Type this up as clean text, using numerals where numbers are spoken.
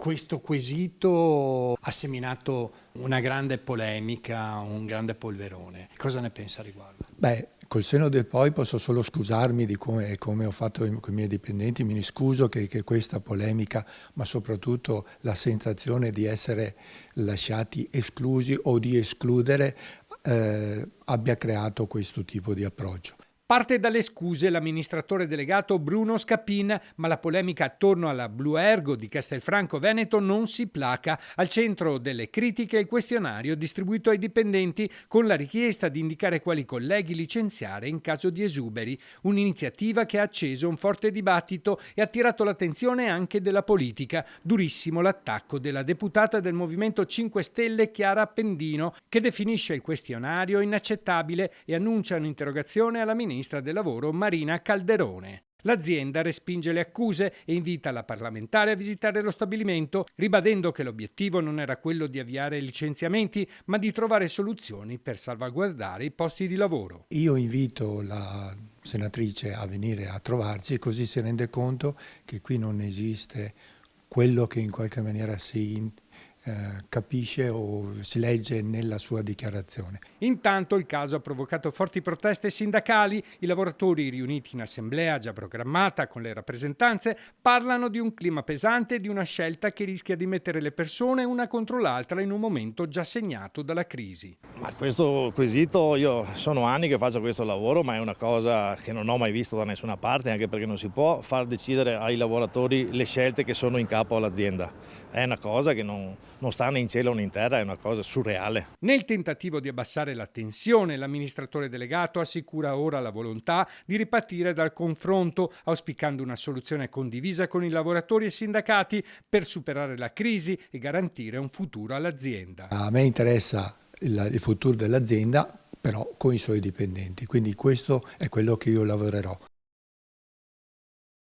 Questo quesito ha seminato una grande polemica, un grande polverone. Cosa ne pensa a riguardo? Beh, col senno del poi posso solo scusarmi di come ho fatto con i miei dipendenti, mi scuso che questa polemica, ma soprattutto la sensazione di essere lasciati esclusi o di escludere, abbia creato questo tipo di approccio. Parte dalle scuse l'amministratore delegato Bruno Scappin, ma la polemica attorno alla Blue Ergo di Castelfranco Veneto non si placa. Al centro delle critiche il questionario distribuito ai dipendenti con la richiesta di indicare quali colleghi licenziare in caso di esuberi, un'iniziativa che ha acceso un forte dibattito e ha attirato l'attenzione anche della politica. Durissimo l'attacco della deputata del Movimento 5 Stelle Chiara Appendino, che definisce il questionario inaccettabile e annuncia un'interrogazione alla ministra del lavoro Marina Calderone. L'azienda respinge le accuse e invita la parlamentare a visitare lo stabilimento, ribadendo che l'obiettivo non era quello di avviare licenziamenti, ma di trovare soluzioni per salvaguardare i posti di lavoro. Io invito la senatrice a venire a trovarci, così si rende conto che qui non esiste quello che in qualche maniera si capisce o si legge nella sua dichiarazione. Intanto il caso ha provocato forti proteste sindacali. I lavoratori riuniti in assemblea già programmata con le rappresentanze parlano di un clima pesante e di una scelta che rischia di mettere le persone una contro l'altra in un momento già segnato dalla crisi. Ma questo quesito, io sono anni che faccio questo lavoro, ma è una cosa che non ho mai visto da nessuna parte, anche perché non si può far decidere ai lavoratori le scelte che sono in capo all'azienda. È una cosa che non sta né in cielo né in terra, è una cosa surreale. Nel tentativo di abbassare la tensione, l'amministratore delegato assicura ora la volontà di ripartire dal confronto, auspicando una soluzione condivisa con i lavoratori e sindacati per superare la crisi e garantire un futuro all'azienda. A me interessa il futuro dell'azienda, però con i suoi dipendenti, quindi questo è quello che io lavorerò.